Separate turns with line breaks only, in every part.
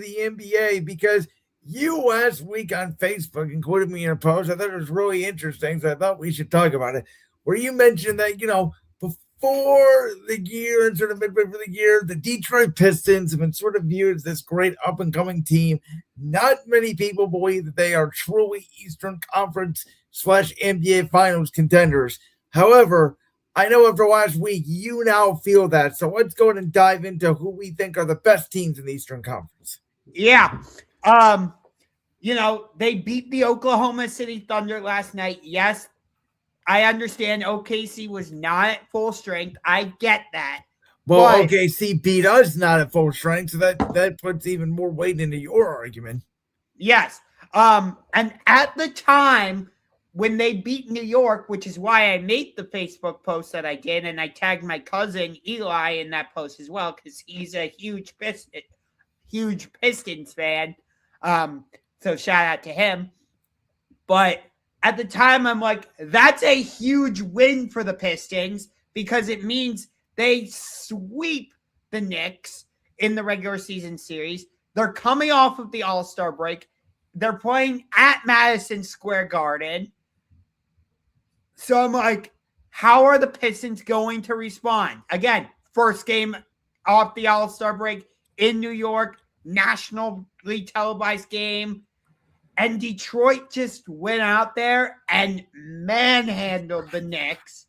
the NBA because you last week on Facebook included me in a post. I thought it was really interesting, so I thought we should talk about it. Where you mentioned that, before the year and sort of midway for the year, the Detroit Pistons have been sort of viewed as this great up and coming team. Not many people believe that they are truly Eastern Conference / NBA Finals contenders. However, I know after last week, you now feel that. So let's go ahead and dive into who we think are the best teams in the Eastern Conference.
Yeah. They beat the Oklahoma City Thunder last night. Yes, I understand OKC was not at full strength. I get that.
Well, OKC beat us not at full strength, so that puts even more weight into your argument.
Yes. And at the time when they beat New York, which is why I made the Facebook post that I did, and I tagged my cousin Eli in that post as well, because he's a huge Pistons fan. So shout out to him. But at the time, I'm like, that's a huge win for the Pistons because it means they sweep the Knicks in the regular season series. They're coming off of the All-Star break. They're playing at Madison Square Garden. So I'm like, how are the Pistons going to respond? Again, first game off the All-Star break in New York, nationally televised game. And Detroit just went out there and manhandled the Knicks.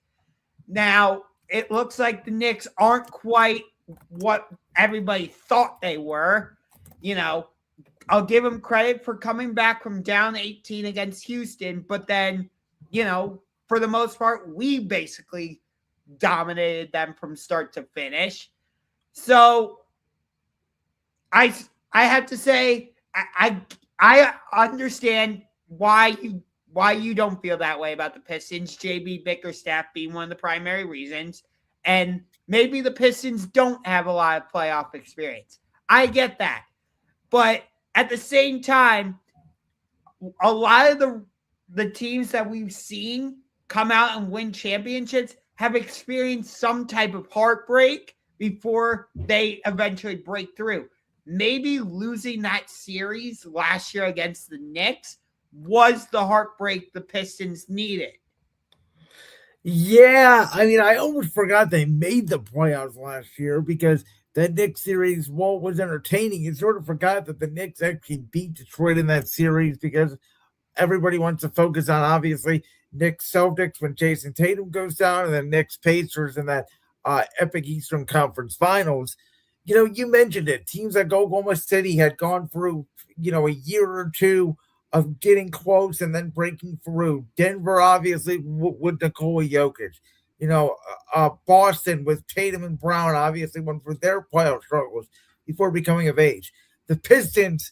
Now, it looks like the Knicks aren't quite what everybody thought they were. I'll give them credit for coming back from down 18 against Houston. But then, for the most part, we basically dominated them from start to finish. So I have to say, I understand why you don't feel that way about the Pistons. JB Bickerstaff being one of the primary reasons. And maybe the Pistons don't have a lot of playoff experience. I get that. But at the same time, a lot of the teams that we've seen come out and win championships have experienced some type of heartbreak before they eventually break through. Maybe losing that series last year against the Knicks was the heartbreak the Pistons needed.
Yeah, I almost forgot they made the playoffs last year because that Knicks series, while it was entertaining, you sort of forgot that the Knicks actually beat Detroit in that series because everybody wants to focus on, obviously, Knicks Celtics when Jason Tatum goes down and then Knicks Pacers in that epic Eastern Conference Finals. You mentioned it. Teams like Oklahoma City had gone through, a year or two of getting close and then breaking through. Denver, obviously, with Nikola Jokic. Boston with Tatum and Brown, obviously, went through their playoff struggles before becoming of age. The Pistons,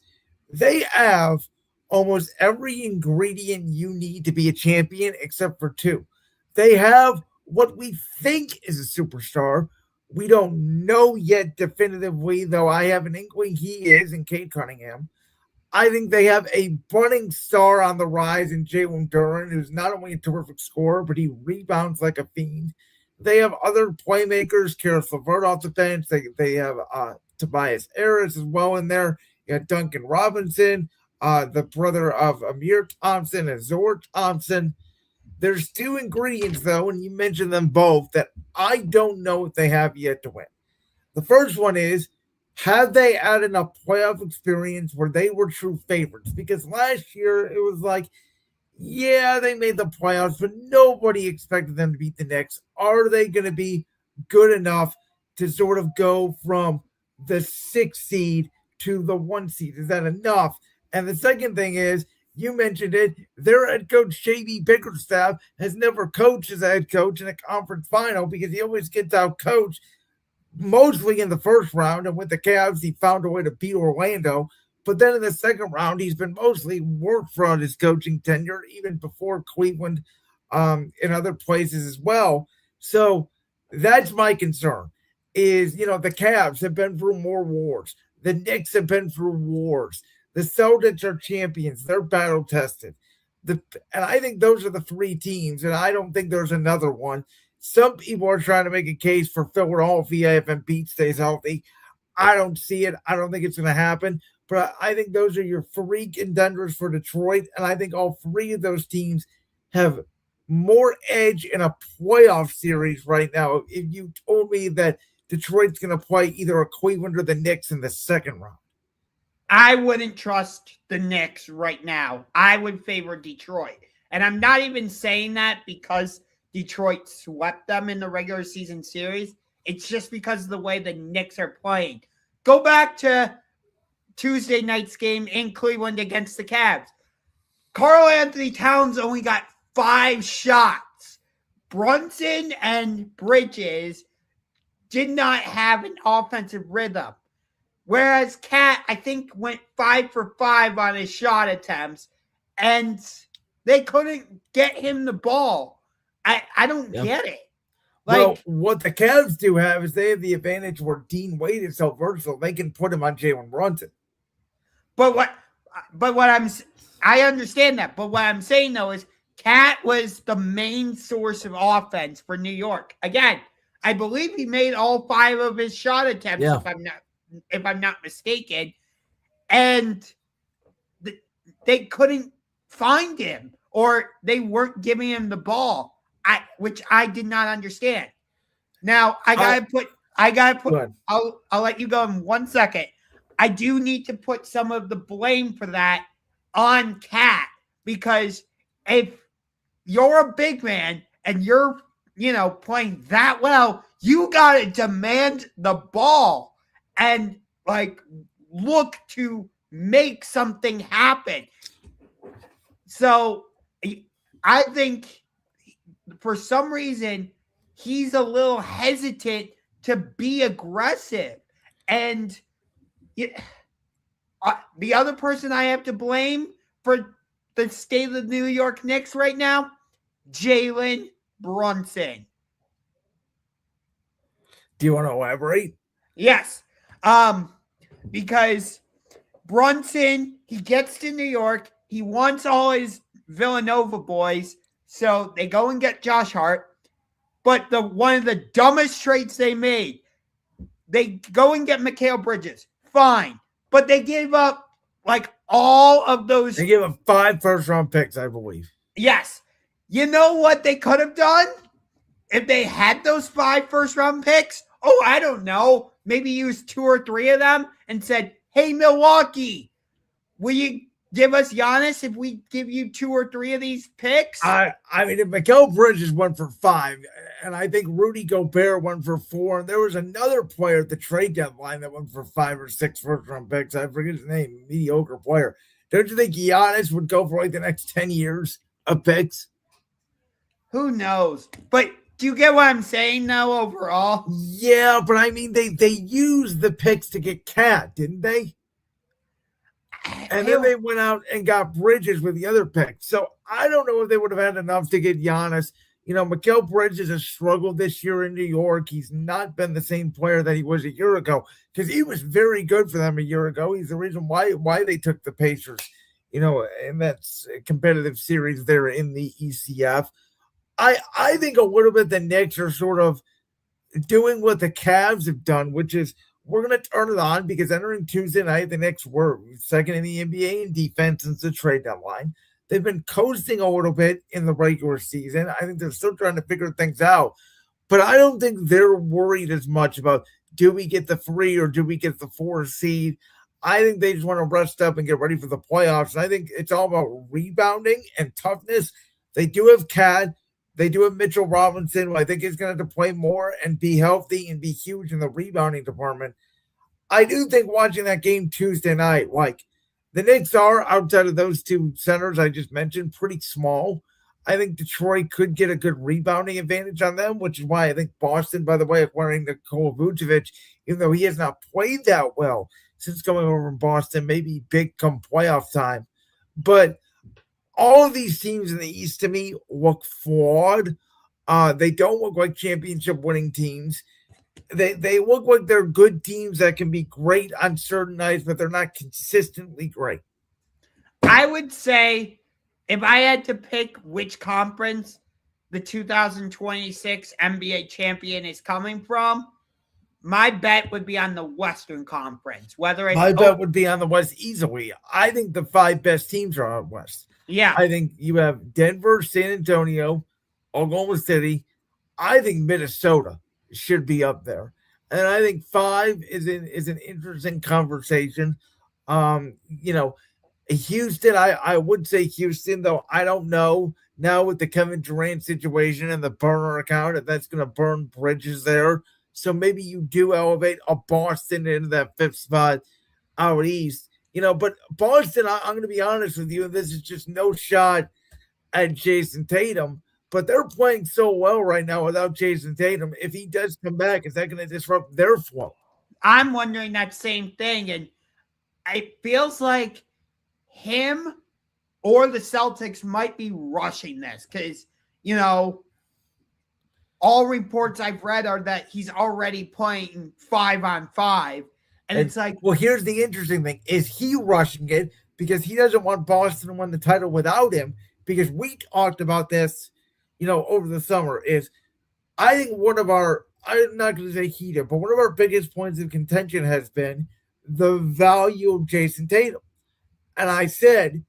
they have almost every ingredient you need to be a champion except for two. They have what we think is a superstar. We don't know yet definitively, though I have an inkling he is in Cade Cunningham. I think they have a budding star on the rise in Jalen Duren, who's not only a terrific scorer, but he rebounds like a fiend. They have other playmakers, Karis LeVert off the bench. They have Tobias Harris as well in there. You got Duncan Robinson, the brother of Amir Thompson and Zor Thompson. There's two ingredients, though, and you mentioned them both, that I don't know if they have yet to win. The first one is, have they had enough playoff experience where they were true favorites? Because last year it was like, yeah, they made the playoffs, but nobody expected them to beat the Knicks. Are they going to be good enough to sort of go from the 6th seed to the 1 seed? Is that enough? And the second thing is, you mentioned it, their head coach, JB Bickerstaff, has never coached as a head coach in a conference final because he always gets out coached, mostly in the first round. And with the Cavs, he found a way to beat Orlando. But then in the second round, he's been mostly worked throughout his coaching tenure, even before Cleveland, in other places as well. So that's my concern is, the Cavs have been through more wars. The Knicks have been through wars. The Celtics are champions. They're battle tested. And I think those are the three teams, and I don't think there's another one. Some people are trying to make a case for Philadelphia if Embiid stays healthy. I don't see it. I don't think it's going to happen. But I think those are your three contenders for Detroit, and I think all three of those teams have more edge in a playoff series right now. If you told me that Detroit's going to play either a Cleveland or the Knicks in the second round,
I wouldn't trust the Knicks right now. I would favor Detroit. And I'm not even saying that because Detroit swept them in the regular season series. It's just because of the way the Knicks are playing. Go back to Tuesday night's game in Cleveland against the Cavs. Karl-Anthony Towns only got 5 shots. Brunson and Bridges did not have an offensive rhythm. Whereas Cat, I think, went 5 for 5 on his shot attempts, and they couldn't get him the ball. I don't get it.
Well, what the Cavs do have is they have the advantage where Dean Wade is so versatile, they can put him on Jalen Brunson.
I understand that. But what I'm saying, though, is Cat was the main source of offense for New York. Again, I believe he made all 5 of his shot attempts, if I'm not mistaken. And they couldn't find him, or they weren't giving him the ball, which I did not understand. Now, I'll let you go in 1 second. I do need to put some of the blame for that on Cat, because if you're a big man and you're, playing that well, you got to demand the ball and look to make something happen. So I think for some reason he's a little hesitant to be aggressive. And the other person I have to blame for the state of the New York Knicks right now, Jalen Brunson.
Do you want to elaborate?
Yes. Because Brunson, he gets to New York. He wants all his Villanova boys. So they go and get Josh Hart. But one of the dumbest trades they made, they go and get Mikal Bridges. Fine. But they gave up all of those.
They gave up 5 first-round picks, I believe.
Yes. You know what they could have done if they had those 5 first-round picks? Oh, I don't know. Maybe use 2 or 3 of them and said, hey, Milwaukee, will you give us Giannis if we give you 2 or 3 of these picks?
I mean, if Mikal Bridges went for 5, and I think Rudy Gobert went for 4, and there was another player at the trade deadline that went for 5 or 6 first-round picks. I forget his name, mediocre player. Don't you think Giannis would go for the next 10 years of picks?
Who knows? But do you get what I'm saying now overall?
Yeah, but I mean, they used the picks to get Cat, didn't they? And then they went out and got Bridges with the other picks. So I don't know if they would have had enough to get Giannis. Mikal Bridges has struggled this year in New York. He's not been the same player that he was a year ago, because he was very good for them a year ago. He's the reason why they took the Pacers, in that competitive series there in the ECF. I think a little bit the Knicks are sort of doing what the Cavs have done, which is we're going to turn it on, because entering Tuesday night, the Knicks were second in the NBA in defense since the trade deadline. They've been coasting a little bit in the regular season. I think they're still trying to figure things out. But I don't think they're worried as much about, do we get the 3 or do we get the 4 seed? I think they just want to rest up and get ready for the playoffs. And I think it's all about rebounding and toughness. They do have Cat. They do have Mitchell Robinson, who I think is going to play more and be healthy and be huge in the rebounding department. I do think watching that game Tuesday night, the Knicks are, outside of those 2 centers I just mentioned, pretty small. I think Detroit could get a good rebounding advantage on them, which is why I think Boston, by the way, acquiring Nikola Vucevic, even though he has not played that well since going over from Boston, maybe big come playoff time. But all of these teams in the East, to me, look flawed. They don't look like championship-winning teams. They look like they're good teams that can be great on certain nights, but they're not consistently great.
I would say, if I had to pick which conference the 2026 NBA champion is coming from, My bet would be on the Western Conference. Whether it's
My bet would be on the West easily. I think the 5 best teams are out West.
Yeah.
I think you have Denver, San Antonio, Oklahoma City. I think Minnesota should be up there. And I think 5 is an interesting conversation. Houston, I would say Houston, though I don't know now with the Kevin Durant situation and the burner account if that's going to burn bridges there. So maybe you do elevate a Boston into that 5th spot out east. But Boston, I'm going to be honest with you, this is just no shot at Jason Tatum, but they're playing so well right now without Jason Tatum. If he does come back, is that going to disrupt their flow?
I'm wondering that same thing, and it feels like him or the Celtics might be rushing this because, all reports I've read are that he's already playing 5-on-5. And it's like,
well, here's the interesting thing. Is he rushing it because he doesn't want Boston to win the title without him? Because we talked about this, over the summer is I think I'm not going to say heated, but one of our biggest points of contention has been the value of Jason Tatum. And I said,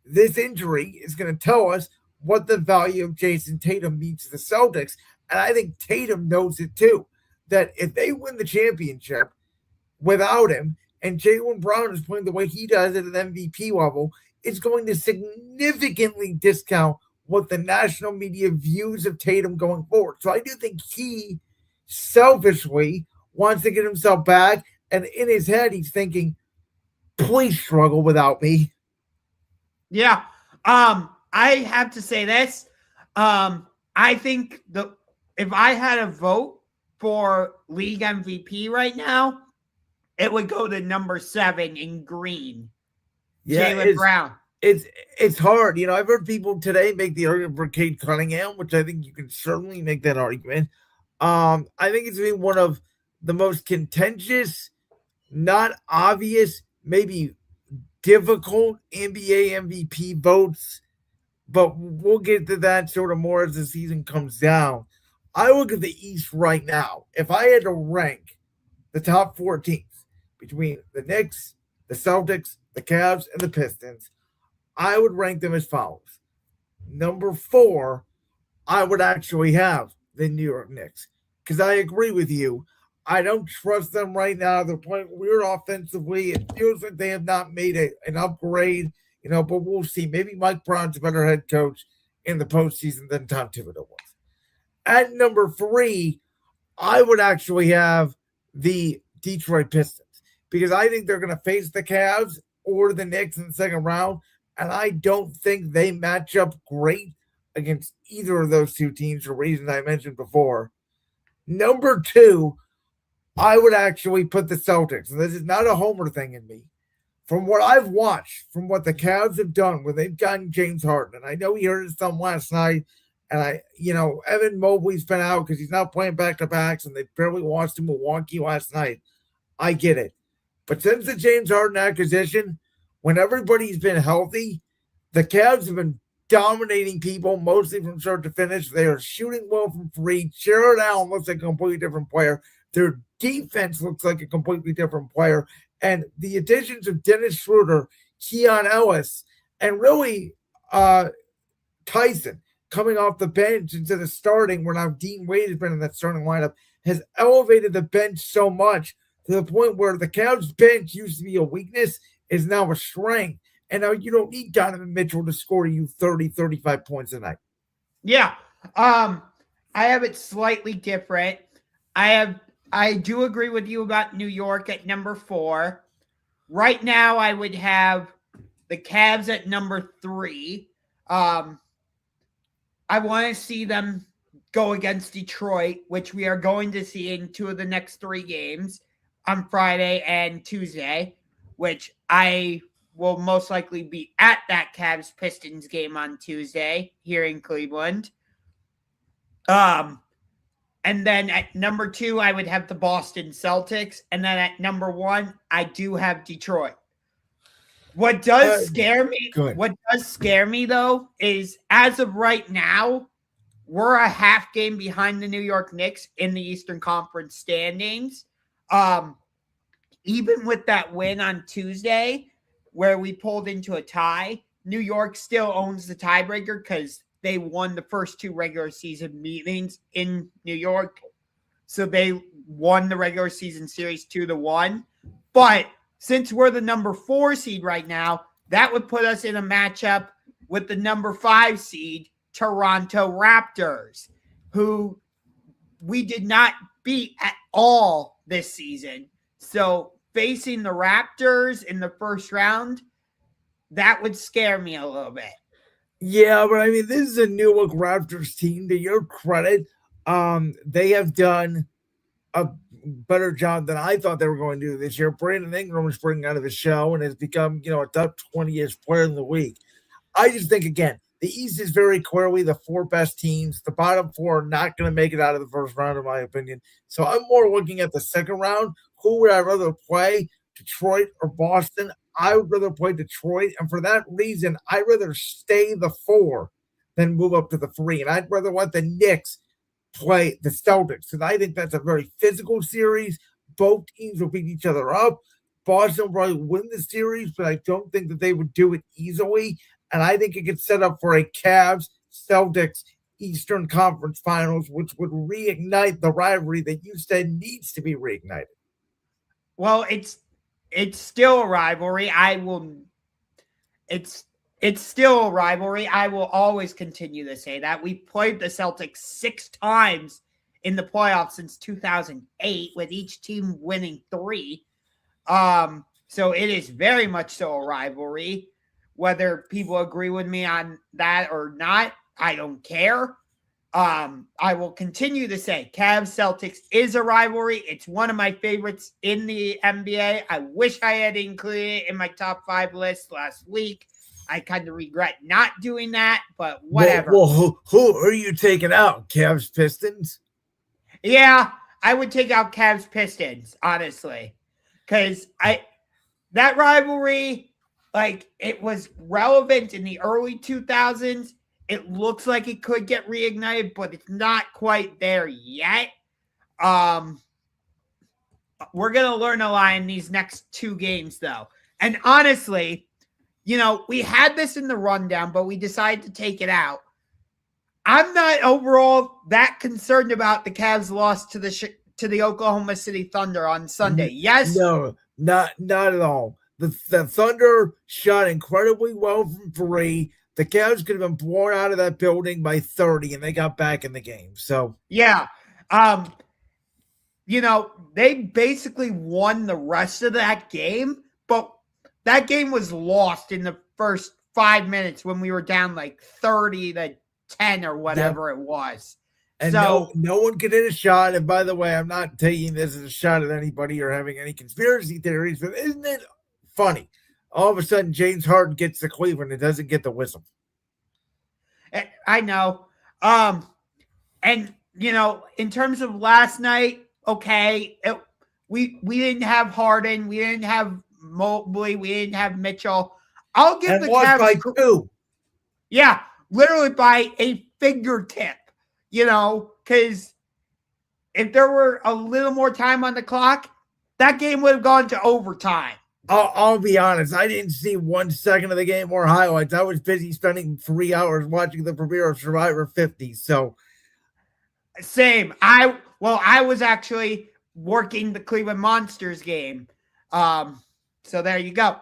this injury is going to tell us what the value of Jason Tatum means to the Celtics. And I think Tatum knows it too, that if they win the championship without him and Jaylen Brown is playing the way he does at an MVP level, it's going to significantly discount what the national media views of Tatum going forward. So I do think he selfishly wants to get himself back. And in his head, he's thinking, please struggle without me.
Yeah. I have to say this. I think if I had a vote for league MVP right now, it would go to number 7 in green.
Yeah,
Jaylen Brown.
It's hard. I've heard people today make the argument for Cade Cunningham, which I think you can certainly make that argument. I think it's been one of the most contentious, not obvious, maybe difficult NBA MVP votes, but we'll get to that sort of more as the season comes down. I look at the East right now. If I had to rank the top 4 teams between the Knicks, the Celtics, the Cavs, and the Pistons, I would rank them as follows. Number 4, I would actually have the New York Knicks because I agree with you. I don't trust them right now. They're playing weird offensively. It feels like they have not made an upgrade, but we'll see. Maybe Mike Brown's a better head coach in the postseason than Tom Thibodeau was. At number 3, I would actually have the Detroit Pistons because I think they're going to face the Cavs or the Knicks in the second round, and I don't think they match up great against either of those 2 teams for reasons I mentioned before. Number 2, I would actually put the Celtics. And this is not a homer thing in me. From what I've watched, from what the Cavs have done when they've gotten James Harden, and I know he hurt his thumb last night, and Evan Mobley's been out because he's not playing back-to-backs, and they barely lost to Milwaukee last night. I get it. But since the James Harden acquisition, when everybody's been healthy, the Cavs have been dominating people mostly from start to finish. They are shooting well from 3. Jared Allen looks like a completely different player. Their defense looks like a completely different player. And the additions of Dennis Schroeder, Keon Ellis, and really Tyson coming off the bench instead of starting, where now Dean Wade has been in that starting lineup, has elevated the bench so much to the point where the Cavs bench used to be a weakness, is now a strength. And now you don't need Donovan Mitchell to score you 30, 35 points a night.
Yeah. I have it slightly different. I do agree with you about New York at number 4. Right now, I would have the Cavs at number 3. I want to see them go against Detroit, which we are going to see in 2 of the next 3 games on Friday and Tuesday, which I will most likely be at that Cavs-Pistons game on Tuesday here in Cleveland. And then at number 2, I would have the Boston Celtics. And then at number 1, I do have Detroit. What does scare me, though, is as of right now, we're a half game behind the New York Knicks in the Eastern Conference standings. Even with that win on Tuesday, where we pulled into a tie, New York still owns the tiebreaker because they won the first 2 regular season meetings in New York. So they won the regular season series 2-1. But since we're the number 4 seed right now, that would put us in a matchup with the number 5 seed, Toronto Raptors, who we did not beat at all this season. So facing the Raptors in the first round, that would scare me a little bit.
Yeah, but I mean, this is a New York Raptors team. To your credit, they have done a better job than I thought they were going to do this year. Brandon Ingram is bringing out of the show and has become, a top 20-ish player in the league. I just think, again, the East is very clearly the 4 best teams. The bottom 4 are not going to make it out of the first round, in my opinion. So I'm more looking at the second round. Who would I rather play, Detroit or Boston? I would rather play Detroit. And for that reason, I'd rather stay the 4 than move up to the 3. And I'd rather let the Knicks play the Celtics. And I think that's a very physical series. Both teams will beat each other up. Boston will probably win the series, but I don't think that they would do it easily. And I think it could set up for a Cavs-Celtics Eastern Conference Finals, which would reignite the rivalry that you said needs to be reignited.
Well, it's still a rivalry. It's still a rivalry. I will always continue to say that. We've played the Celtics 6 times in the playoffs since 2008, with each team winning 3. So it is very much so a rivalry. Whether people agree with me on that or not, I don't care. I will continue to say Cavs-Celtics is a rivalry. It's one of my favorites in the NBA. I wish I had included it in my top 5 list last week. I kind of regret not doing that, but whatever.
Well, who are you taking out? Cavs-Pistons?
Yeah, I would take out Cavs-Pistons, honestly. Because that rivalry, it was relevant in the early 2000s. It looks like it could get reignited, but it's not quite there yet. We're going to learn a lot in these next 2 games, though. And honestly, we had this in the rundown, but we decided to take it out. I'm not overall that concerned about the Cavs' loss to the Oklahoma City Thunder on Sunday. Yes?
No, not at all. The Thunder shot incredibly well from 3. The Cavs could have been blown out of that building by 30, and they got back in the game. So
yeah, they basically won the rest of that game, but that game was lost in the first 5 minutes when we were down 30-10 or whatever it was.
And
so
no one could hit a shot. And by the way, I'm not taking this as a shot at anybody or having any conspiracy theories, but isn't it funny? All of a sudden, James Harden gets to Cleveland and doesn't get the whistle.
I know. And, in terms of last night, okay, we didn't have Harden. We didn't have Mobley. We didn't have Mitchell. I'll give the Cavs
by 2.
Yeah, literally by a fingertip, because if there were a little more time on the clock, that game would have gone to overtime.
I'll be honest. I didn't see 1 second of the game or highlights. I was busy spending 3 hours watching the premiere of Survivor 50. So,
same. I was actually working the Cleveland Monsters game. So there you go.